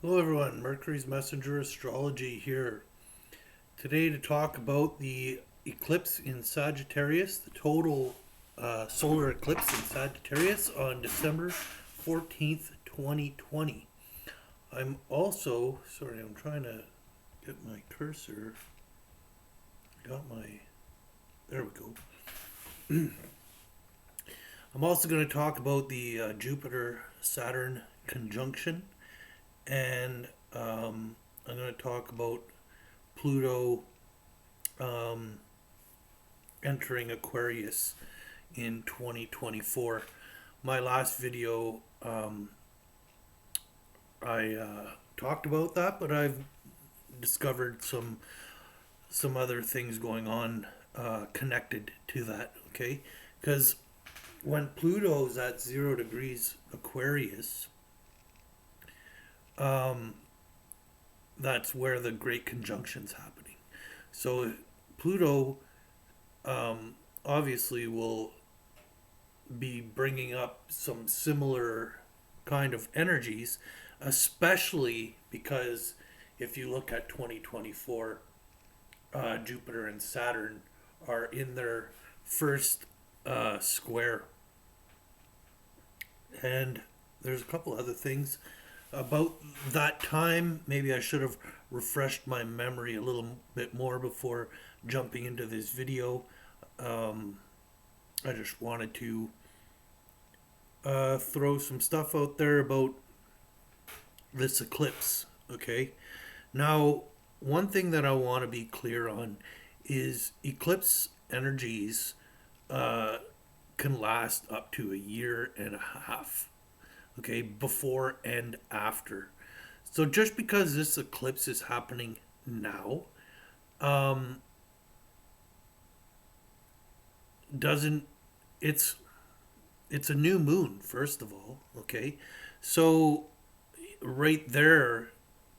Hello everyone, Mercury's Messenger Astrology here. Today to talk about the eclipse in Sagittarius, the total solar eclipse in Sagittarius on December 14th, 2020. I'm trying to get my cursor. There we go. I'm also going to talk about the Jupiter-Saturn conjunction, and I'm going to talk about Pluto um, entering Aquarius in 2024. My last video, I talked about that, but I've discovered some other things going on connected to that. Okay, because when Pluto's at 0 degrees Aquarius, um, that's where the great conjunction's happening. So Pluto obviously will be bringing up some similar kind of energies, especially because if you look at 2024, Jupiter and Saturn are in their first square. And there's a couple other things about that time. Maybe I should have refreshed my memory a little bit more before jumping into this video. Um, I just wanted to throw some stuff out there about this eclipse. Okay. Now, one thing that I want to be clear on is eclipse energies uh, can last up to a year and a half. Okay, before and after. So just because this eclipse is happening now, um, doesn't it's it's a new moon first of all. Okay, so right there,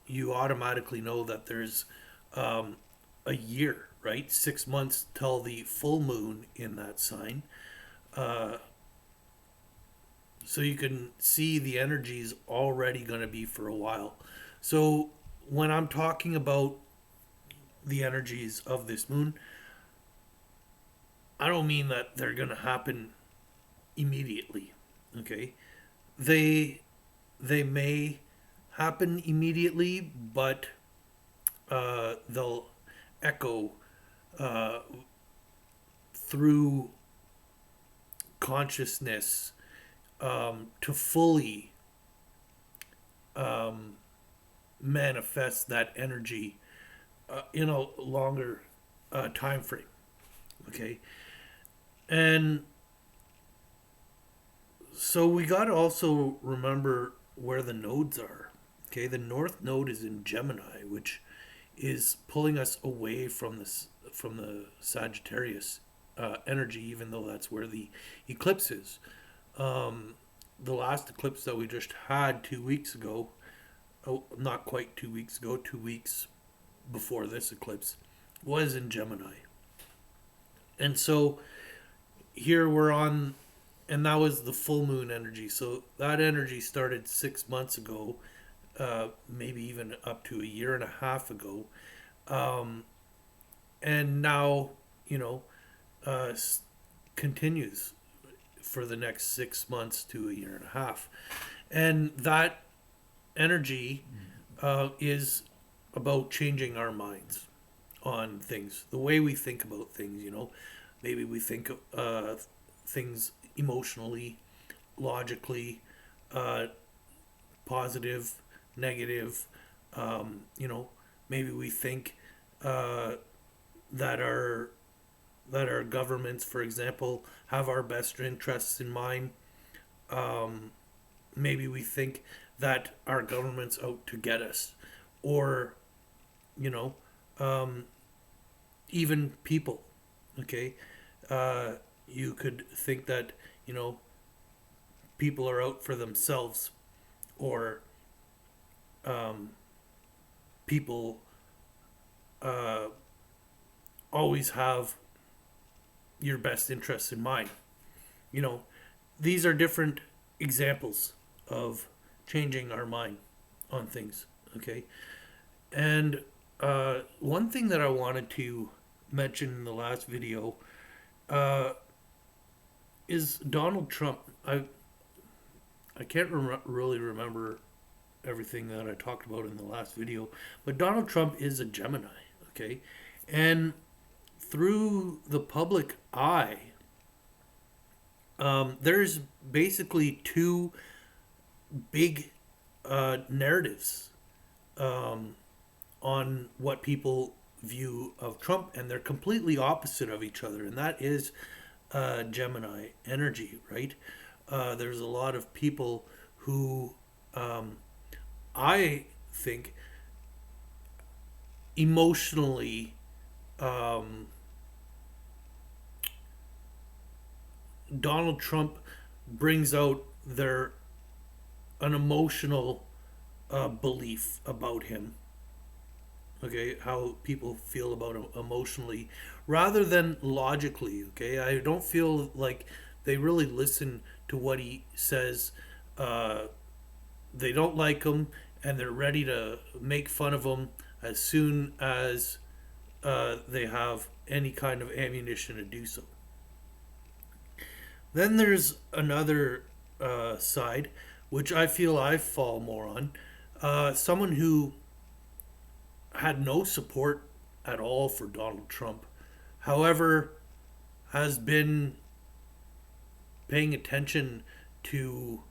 you automatically know that there's um, a year, right? 6 months till the full moon in that sign. Uh, so you can see the energy is already going to be for a while. So when I'm talking about the energies of this moon, I don't mean that they're going to happen immediately. Okay, they they may happen immediately, but they'll echo uh, through consciousness to fully um, manifest that energy in a longer time frame. Okay, and so we got to also remember where the nodes are. Okay, the north node is in Gemini, which is pulling us away from the Sagittarius energy, even though that's where the eclipse is. Um, the last eclipse that we just had 2 weeks ago, oh, not quite 2 weeks ago, 2 weeks before this eclipse, was in Gemini. And so here we're on, and that was the full moon energy. So that energy started 6 months ago, maybe even up to a year and a half ago. Um, and now, you know, uh, continues for the next 6 months to a year and a half. And that energy is about changing our minds on things, the way we think about things. Maybe we think of things emotionally, logically, uh, positive, negative. You know, maybe we think uh, that our governments, for example, have our best interests in mind. Um, Maybe we think that our government's out to get us, or you know, um, even people. Okay, uh, you could think that people are out for themselves, or um, people uh, always have your best interests in mind. You know, these are different examples of changing our mind. on things. Okay, and one thing that I wanted to mention in the last video uh, is Donald Trump. I can't really remember everything that I talked about in the last video, but Donald Trump is a Gemini. Okay, and through the public eye, there's basically two big narratives um, on what people view of Trump, and they're completely opposite of each other, and that is Gemini energy, right? There's a lot of people who I think emotionally um, Donald Trump brings out their an emotional belief about him. Okay, how people feel about him emotionally, rather than logically. Okay, I don't feel like they really listen to what he says. Uh, they don't like him, and they're ready to make fun of him as soon as they have any kind of ammunition to do so. Then there's another side, which I feel I fall more on. Someone who had no support at all for Donald Trump, however, has been paying attention to,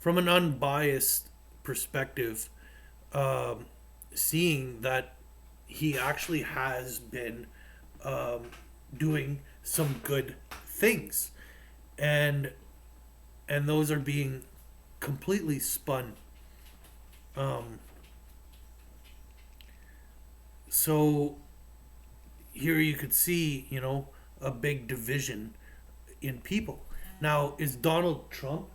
from an unbiased perspective, um, seeing that he actually has been um, doing some good things, and those are being completely spun. Um, so here you could see, a big division in people. Now, is Donald Trump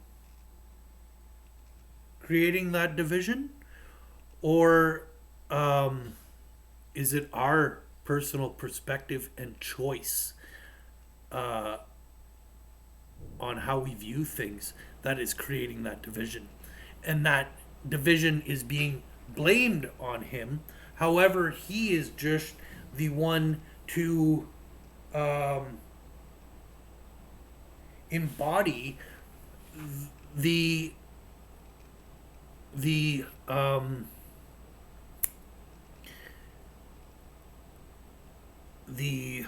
creating that division, or is it our personal perspective and choice uh, on how we view things that is creating that division? And that division is being blamed on him. However, he is just the one to um, embody the the the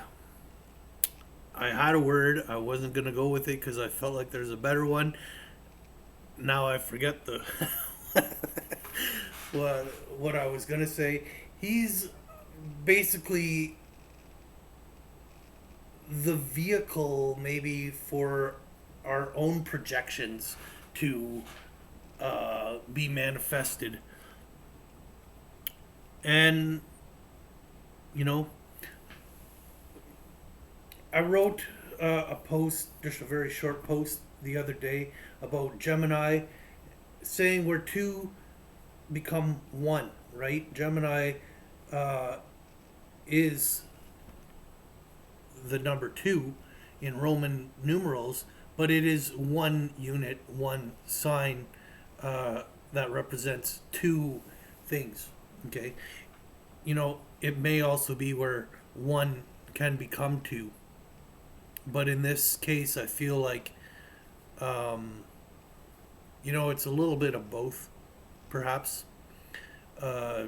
I had a word. I wasn't gonna go with it because I felt like there's a better one. Now I forget the what I was gonna say. He's basically the vehicle, maybe, for our own projections to be manifested. And you know, I wrote a post, just a very short post, the other day about Gemini, saying we're two become one, right? Gemini uh, is the number two in Roman numerals, but it is one unit, one sign that represents two things. Okay, it may also be where one can become two, but in this case, I feel like um, it's a little bit of both, perhaps. Uh,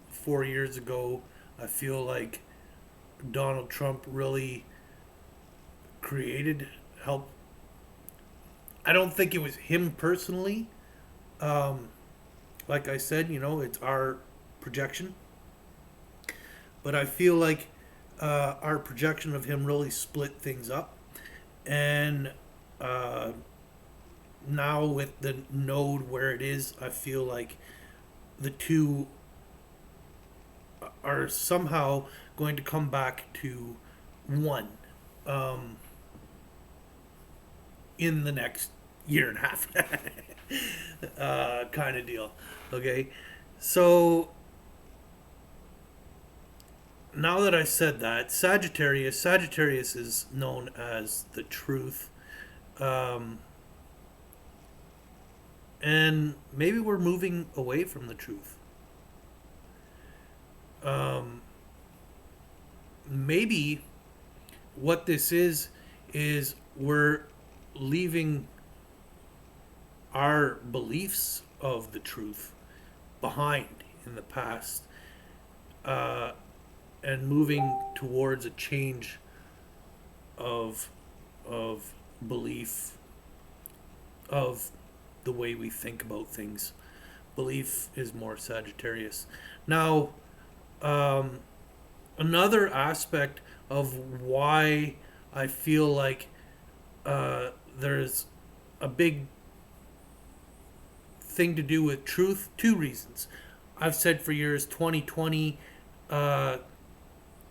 4 years ago, I feel like Donald Trump really created help. I don't think it was him personally. Um, like I said, it's our projection. But I feel like our projection of him really split things up. And uh, now with the node where it is, I feel like the two are somehow going to come back to one um, in the next year and a half, kind of deal. Okay, so now that I said that, Sagittarius is known as the truth. Um, And maybe we're moving away from the truth. Um, Maybe what this is we're leaving our beliefs of the truth behind in the past, uh, and moving towards a change of of belief, of the way we think about things. Belief is more Sagittarius. Now, um, another aspect of why I feel like there's a big thing to do with truth, two reasons. I've said for years 2020, uh,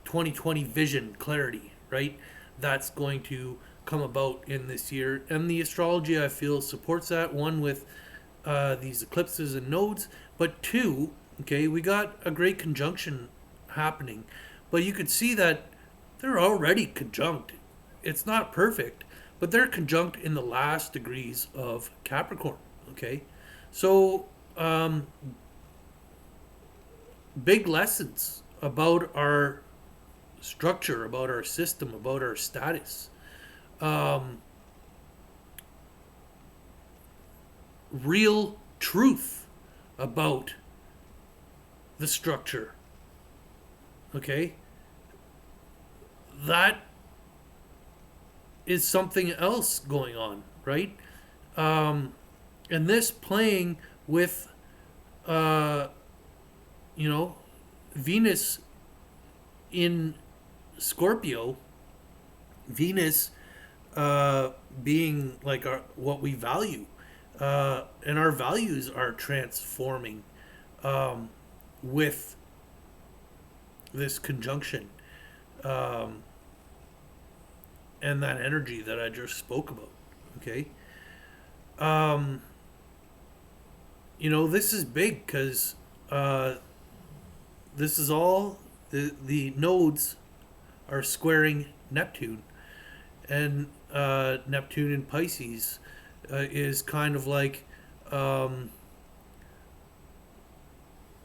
2020 vision, clarity, right? That's going to come about in this year. And the astrology, I feel, supports that. One, with these eclipses and nodes, but two, okay, we got a great conjunction happening. But you could see that they're already conjunct. It's not perfect, but they're conjunct in the last degrees of Capricorn, okay? So, big lessons about our structure, about our system, about our status. Um, Real truth about the structure. Okay? That is something else going on, right? Um, and this playing with, uh, you know, Venus in Scorpio, Venus being like what we value, and our values are transforming with this conjunction, um, and that energy that I just spoke about. Okay, um, this is big because this is all the nodes are squaring Neptune, and Neptune in Pisces is kind of like um,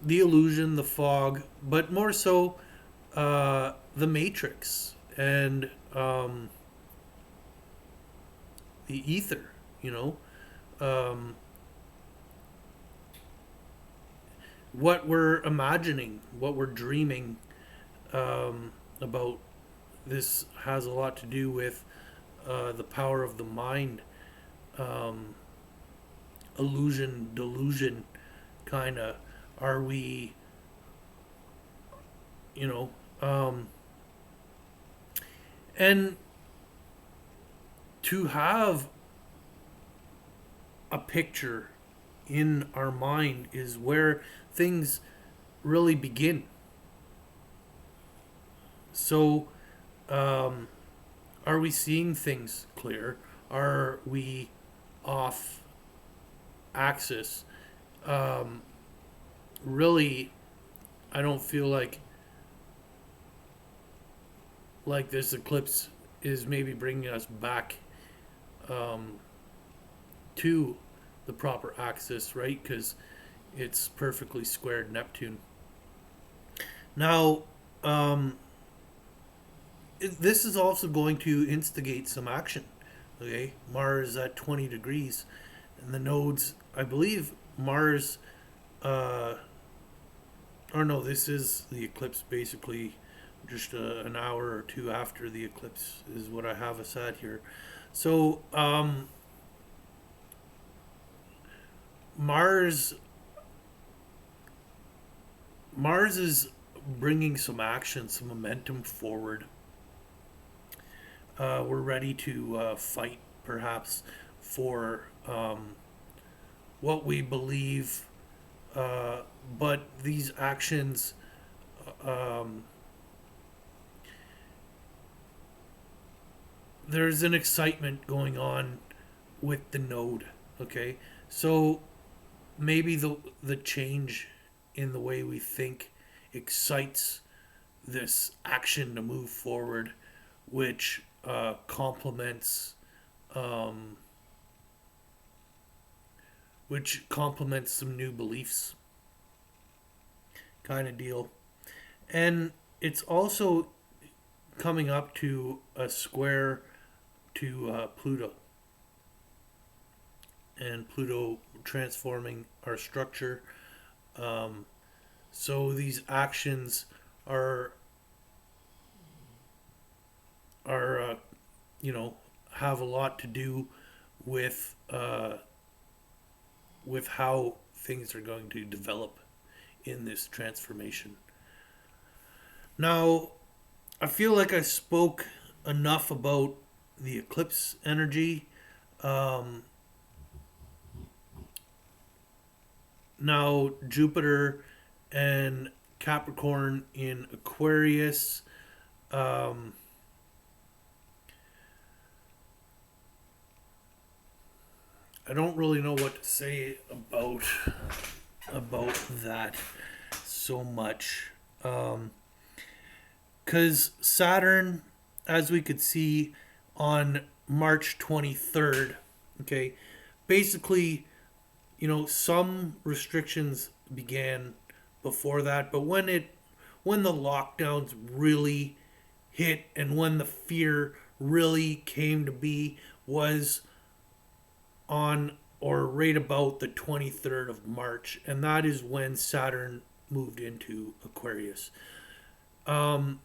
the illusion, the fog, but more so the matrix and the ether, you know. Um, what we're imagining, what we're dreaming about. This has a lot to do with the power of the mind, um, illusion, delusion, kind of. Are we, you know, um, and to have a picture in our mind is where things really begin. So, um, are we seeing things clear? Are we off axis? Um, Really, I don't feel like this eclipse is maybe bringing us back um, to the proper axis, right? Because it's perfectly squared Neptune. Now, um, this is also going to instigate some action. Okay, Mars at 20 degrees, and the nodes. I believe Mars. Or no, this is the eclipse. Basically, just an hour or two after the eclipse is what I have us at here. So Mars. Mars is bringing some action, some momentum forward. We're ready to fight, perhaps, for what we believe. But these actions, um, there's an excitement going on with the node. Okay, so maybe the change in the way we think excites this action to move forward, which complements um, which complements some new beliefs kind of deal. And it's also coming up to a square to Pluto, and Pluto transforming our structure. Um, so these actions are are you know, have a lot to do with how things are going to develop in this transformation. Now, I feel like I spoke enough about the eclipse energy. Um, Now, Jupiter and Capricorn in Aquarius. Um, I don't really know what to say about that so much. Because Saturn, as we could see on March 23rd, okay, basically, you know, some restrictions began before that, but when the lockdowns really hit and when the fear really came to be was on or right about the 23rd of March, and that is when Saturn moved into Aquarius. Um,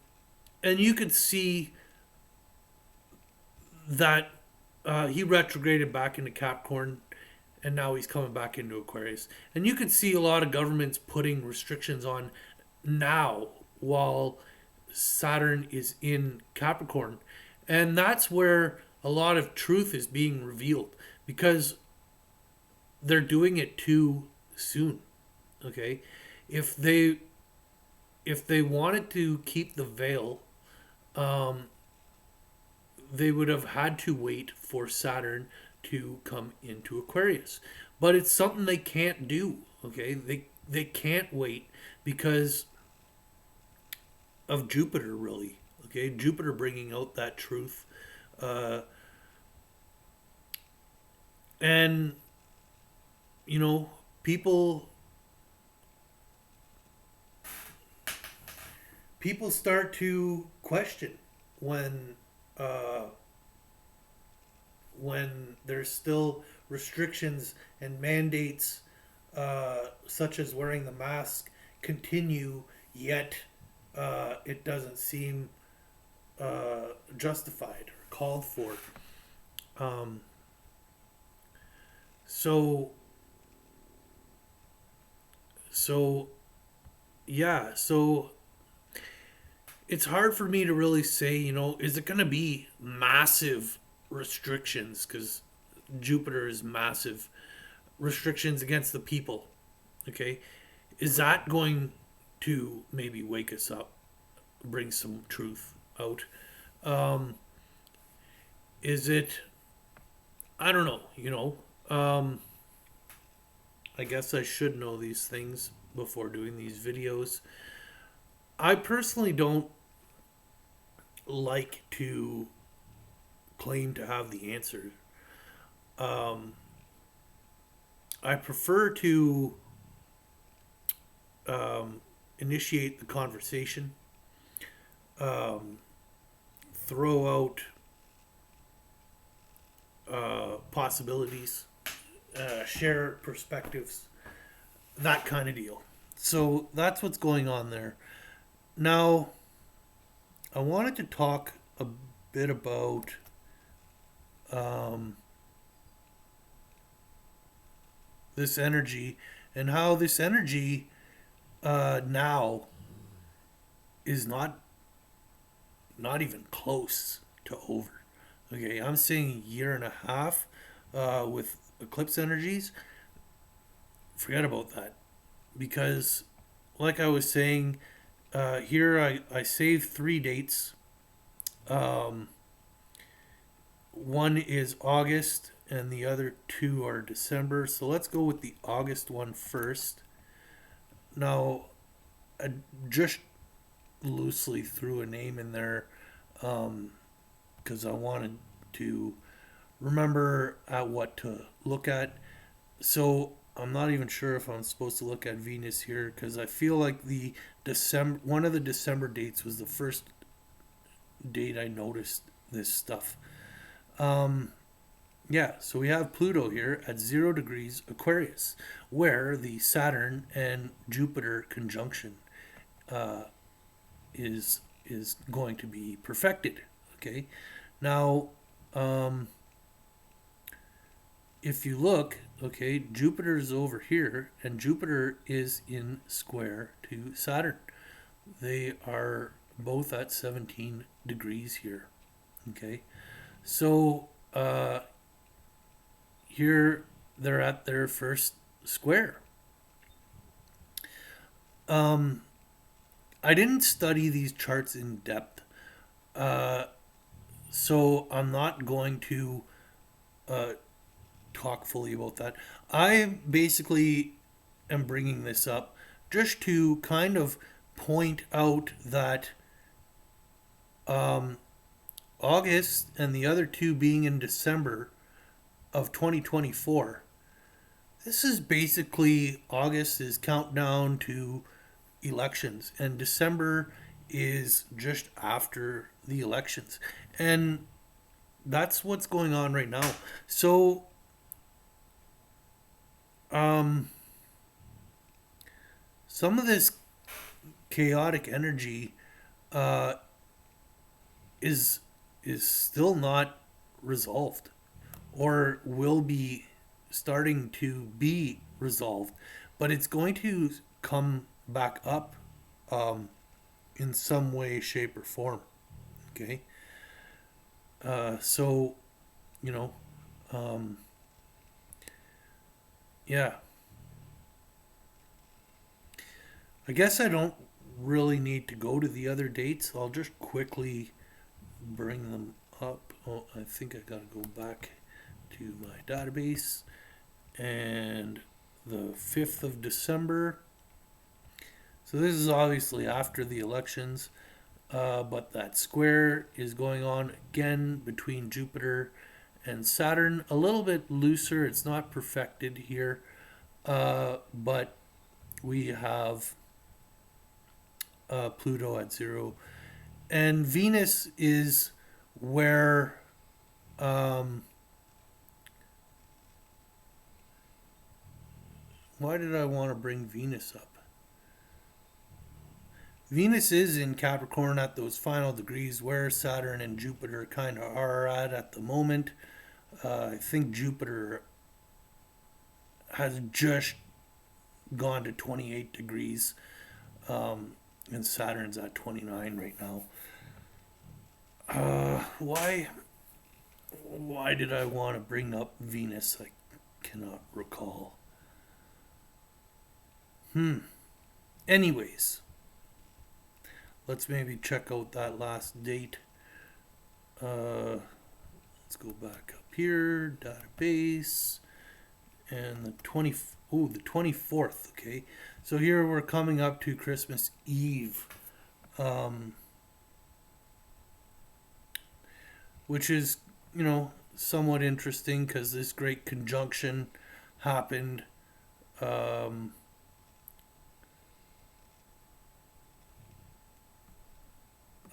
and you could see that he retrograded back into Capricorn, and now he's coming back into Aquarius. And you can see a lot of governments putting restrictions on now while Saturn is in Capricorn. And that's where a lot of truth is being revealed because they're doing it too soon. Okay? If they if they wanted to keep the veil, um, they would have had to wait for Saturn to come into Aquarius. But it's something they can't do. Okay, they can't wait because of Jupiter, really. Okay, Jupiter bringing out that truth, uh, and you know, people start to question when uh, when there's still restrictions and mandates, such as wearing the mask, continue, yet it doesn't seem justified or called for. Um, so, so, yeah, so it's hard for me to really say, you know, is it going to be massive restrictions? Because Jupiter is massive restrictions against the people. Okay, is that going to maybe wake us up, bring some truth out? Um, is it? I don't know. You know, I guess I should know these things before doing these videos. I personally don't like to claim to have the answer. Um, I prefer to um, initiate the conversation, um, throw out possibilities, share perspectives, that kind of deal. So that's what's going on there. Now, I wanted to talk a bit about um, this energy and how this energy now is not even close to over. Okay, I'm saying a year and a half with eclipse energies. Forget about that because, like I was saying, here I saved three dates. Um, One is August and the other two are December. So let's go with the August one first. Now, I just loosely threw a name in there because I wanted to remember at what to look at. So I'm not even sure if I'm supposed to look at Venus here because I feel like the December one of the December dates was the first date I noticed this stuff. Um, yeah, so we have Pluto here at 0 degrees Aquarius, where the Saturn and Jupiter conjunction uh, is going to be perfected. Okay, now um, if you look, okay, Jupiter is over here, and Jupiter is in square to Saturn. They are both at 17 degrees here. Okay, so here they're at their first square. Um, I didn't study these charts in depth, uh, so I'm not going to uh, talk fully about that. I basically am bringing this up just to kind of point out that um, August and the other two being in December of 2024, this is basically August is countdown to elections, and December is just after the elections. And that's what's going on right now. So, um, some of this chaotic energy uh, is is still not resolved, or will be starting to be resolved, but it's going to come back up um, in some way, shape, or form. Okay, so you know, um, yeah, I guess I don't really need to go to the other dates. I'll just quickly bring them up. Oh, I think I gotta go back to my database. And the 5th of December. So this is obviously after the elections, but that square is going on again between Jupiter and Saturn. A little bit looser. It's not perfected here, but we have Pluto at 0. And Venus is where why did I want to bring Venus up? Venus is in Capricorn at those final degrees where Saturn and Jupiter kind of are at the moment. I think Jupiter has just gone to 28 degrees, and Saturn's at 29 right now. Why? Why did I want to bring up Venus? I cannot recall. Anyways, let's maybe check out that last date. Let's go back up here, database, and the 24th. Okay, so here we're coming up to Christmas Eve, which is somewhat interesting because this great conjunction happened. Um,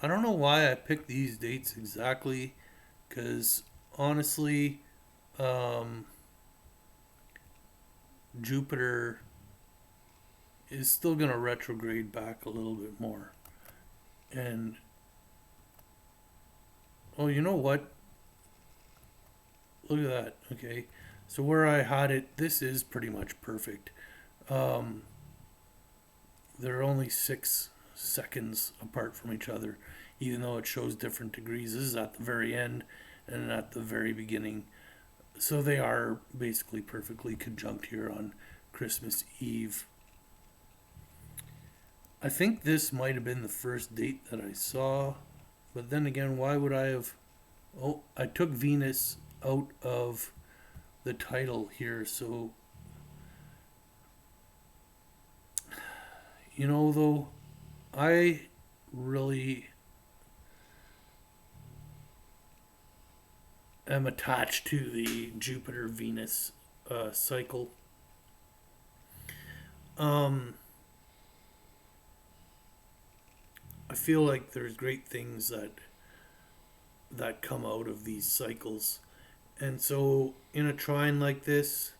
I don't know why I picked these dates exactly, because honestly, um, Jupiter is still going to retrograde back a little bit more. And, oh, you know what? Look at that. Okay. So where I had it, this is pretty much perfect. Um, they're only 6 seconds apart from each other, even though it shows different degrees. This is at the very end and at the very beginning. So they are basically perfectly conjunct here on Christmas Eve. I think this might have been the first date that I saw, but then again, why would I have? Oh, I took Venus out of the title here, so though, I really am attached to the Jupiter Venus cycle. Um, I feel like there's great things that come out of these cycles, and so in a trine like this,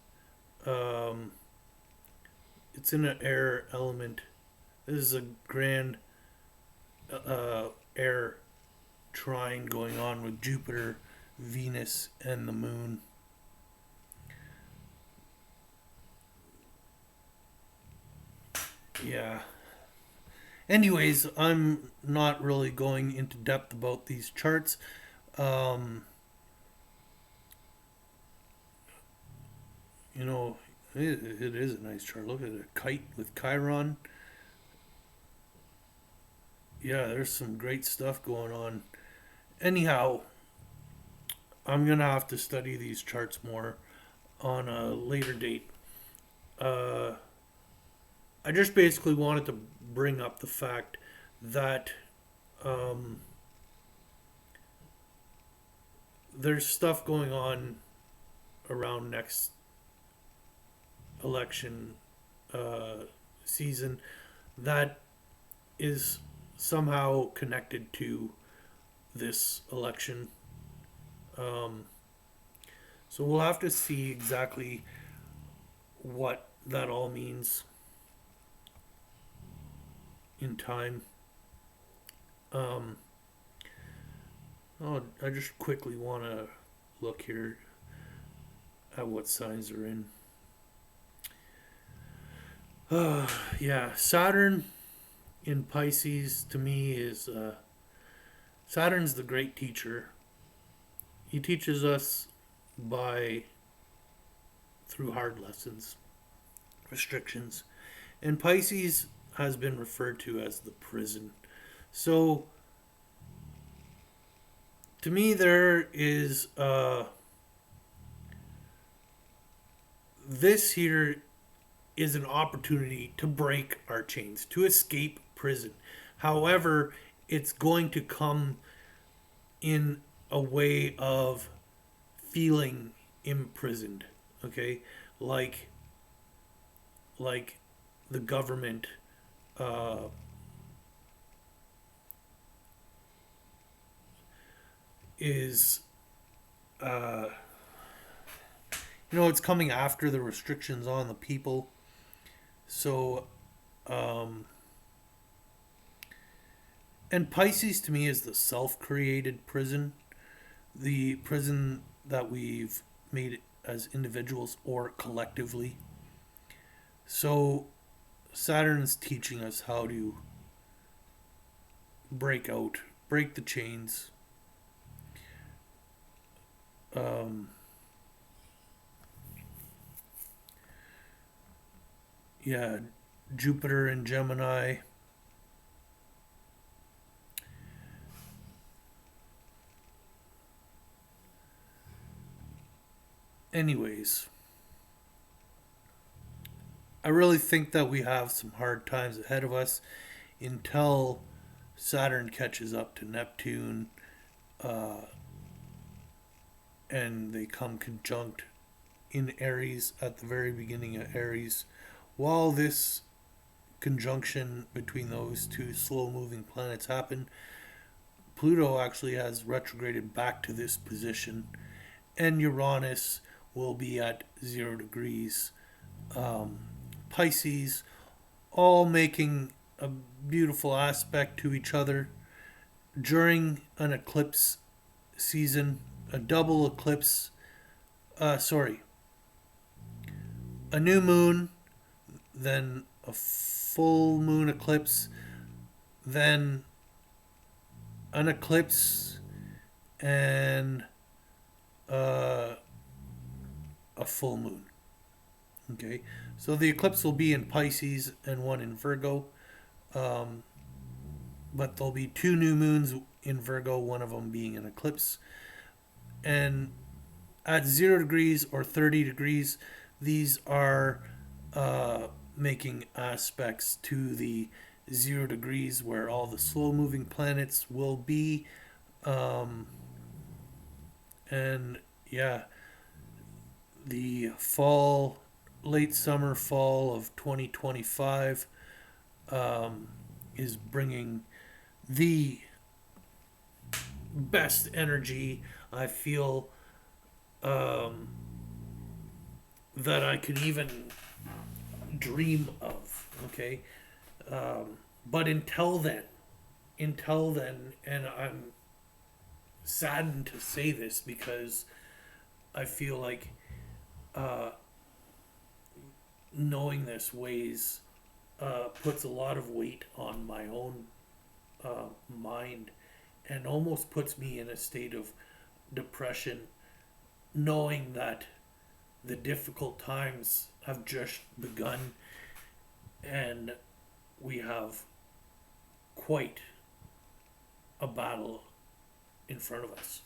um, it's in an air element. This is a grand air trine going on with Jupiter, Venus, and the Moon. Yeah. Anyways, I'm not really going into depth about these charts. Um, you know, it is a nice chart. Look at it, a kite with Chiron. Yeah, there's some great stuff going on. Anyhow, I'm gonna have to study these charts more on a later date. Uh, I just basically wanted to bring up the fact that um, there's stuff going on around next election uh, season that is somehow connected to this election. Um, so we'll have to see exactly what that all means in time. Um, oh, I just quickly want to look here at what signs are in. Yeah, Saturn in Pisces to me is Saturn's the great teacher. He teaches us by through hard lessons, restrictions, and Pisces has been referred to as the prison. So to me, there is this here is an opportunity to break our chains, to escape prison. However, it's going to come in a way of feeling imprisoned, okay? Like like the government uh, is uh, it's coming after the restrictions on the people. So um, and Pisces to me is the self-created prison, the prison that we've made as individuals or collectively. So Saturn's teaching us how to break out, break the chains. Um, yeah, Jupiter and Gemini. Anyways, I really think that we have some hard times ahead of us until Saturn catches up to Neptune uh, and they come conjunct in Aries at the very beginning of Aries. While this conjunction between those two slow moving planets happen, Pluto actually has retrograded back to this position, and Uranus will be at 0 degrees Pisces, all making a beautiful aspect to each other during an eclipse season, a double eclipse, sorry, a new moon, then a full moon eclipse, then an eclipse, and uh, a full moon. Okay, so the eclipse will be in Pisces and one in Virgo, um, but there'll be two new moons in Virgo, one of them being an eclipse. And at 0 degrees or 30 degrees, these are making aspects to the 0 degrees where all the slow moving planets will be. Um, and yeah, the fall late summer, fall of 2025 is bringing the best energy I feel um, that I could even dream of. Okay, but until then, and I'm saddened to say this because I feel like uh, knowing this weighs puts a lot of weight on my own mind and almost puts me in a state of depression, knowing that the difficult times have just begun and we have quite a battle in front of us.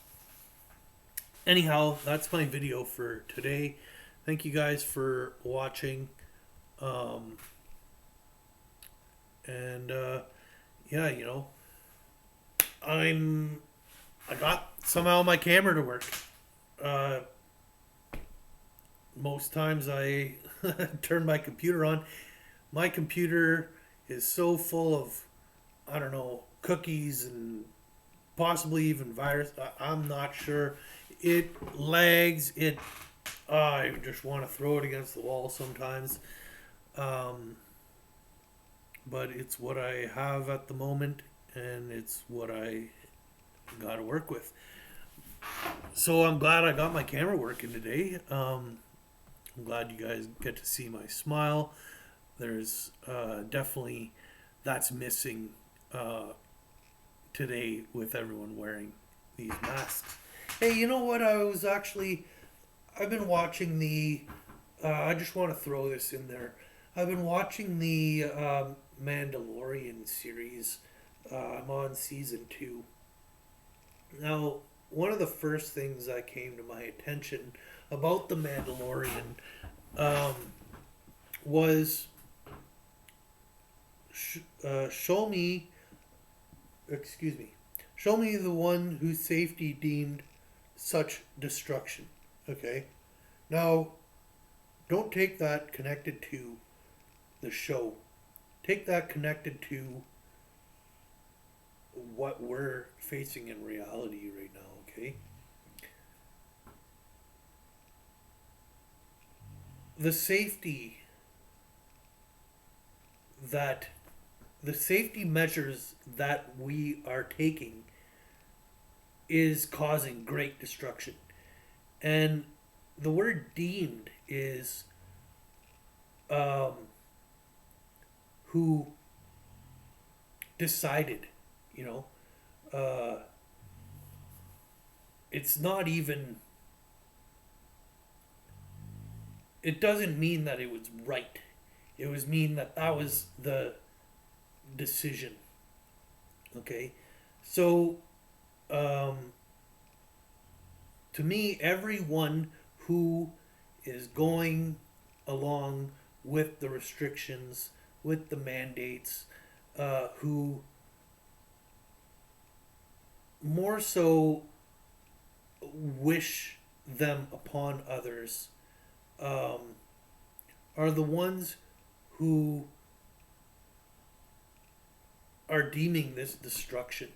Anyhow, that's my video for today. Thank you guys for watching. Um, and yeah, I got somehow my camera to work. Uh, Most times I turn my computer on. My computer is so full of, I don't know, cookies and possibly even virus. I'm not sure. It lags. I just want to throw it against the wall sometimes. Um, but it's what I have at the moment, and it's what I got to work with. So I'm glad I got my camera working today. I'm glad you guys get to see my smile. There's definitely that's missing today with everyone wearing these masks. Hey, you know what? I've been watching the. I just want to throw this in there. I've been watching the Mandalorian series. I'm on season 2. Now, one of the first things that came to my attention about the Mandalorian um, was show me, excuse me, show me the one whose safety deemed such destruction. Okay? Now, don't take that connected to the show. Take that connected to what we're facing in reality right now, okay? The safety that the safety measures that we are taking is causing great destruction. And the word deemed is who decided, you know. It's not even, it doesn't mean that it was right. It was mean that that was the decision. Okay? So, to me, everyone who is going along with the restrictions, with the mandates, who more so wish them upon others, are the ones who are deeming this destruction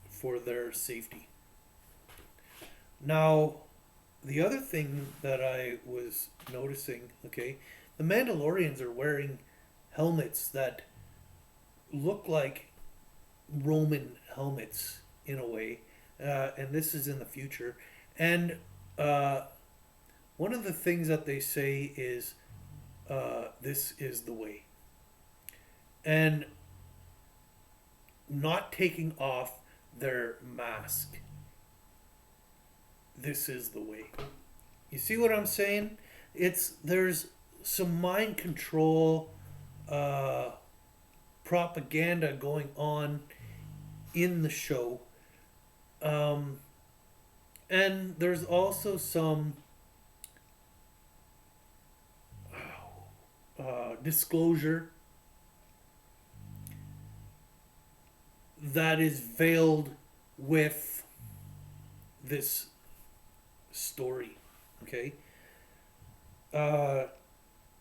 for their safety. Now, the other thing that I was noticing, okay, the Mandalorians are wearing helmets that look like Roman helmets in a way, and this is in the future. And one of the things that they say is, this is the way. And not taking off their mask. This is the way. You see what I'm saying? There's some mind control, propaganda going on in the show, and there's also some disclosure that is veiled with this story. Okay, Uh,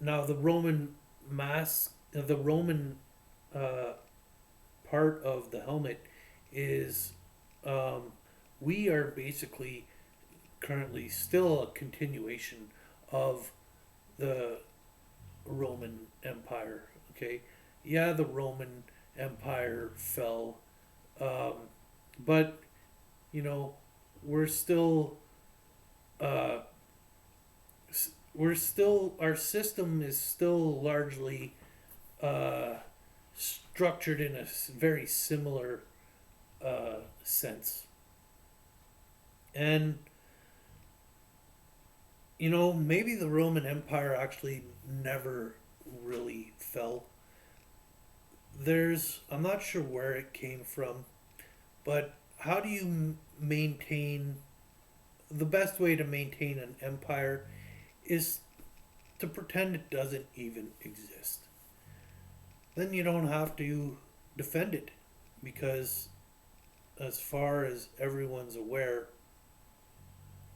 Now the Roman mask, the Roman uh, part of the helmet is um, we are basically currently still a continuation of the Roman Empire. Okay, yeah, the Roman Empire fell, um, but you know we're still uh, our system is still largely uh, structured in a very similar sense. And, maybe the Roman Empire actually never really fell. I'm not sure where it came from, but how do you maintain, the best way to maintain an empire is to pretend it doesn't even exist. Then you don't have to defend it because, as far as everyone's aware,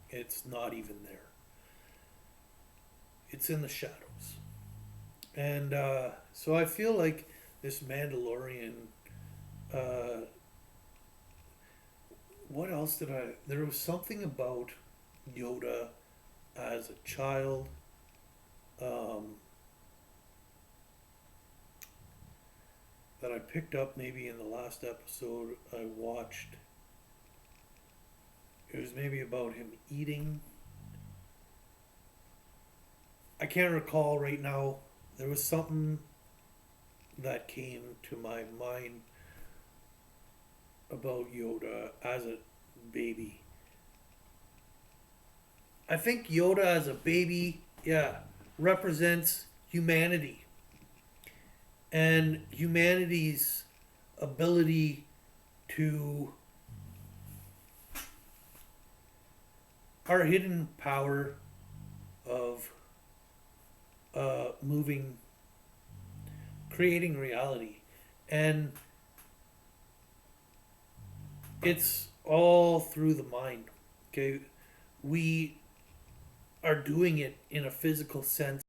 it's not even there. It's in the shadows. And so I feel like this Mandalorian. Uh, what else did I. There was something about Yoda as a child. Um, that I picked up maybe in the last episode I watched. It was maybe about him eating. I can't recall right now. There was something that came to my mind about Yoda as a baby. I think Yoda as a baby, yeah, represents humanity and humanity's ability to our hidden power of moving, creating reality. And it's all through the mind. Okay, we are doing it in a physical sense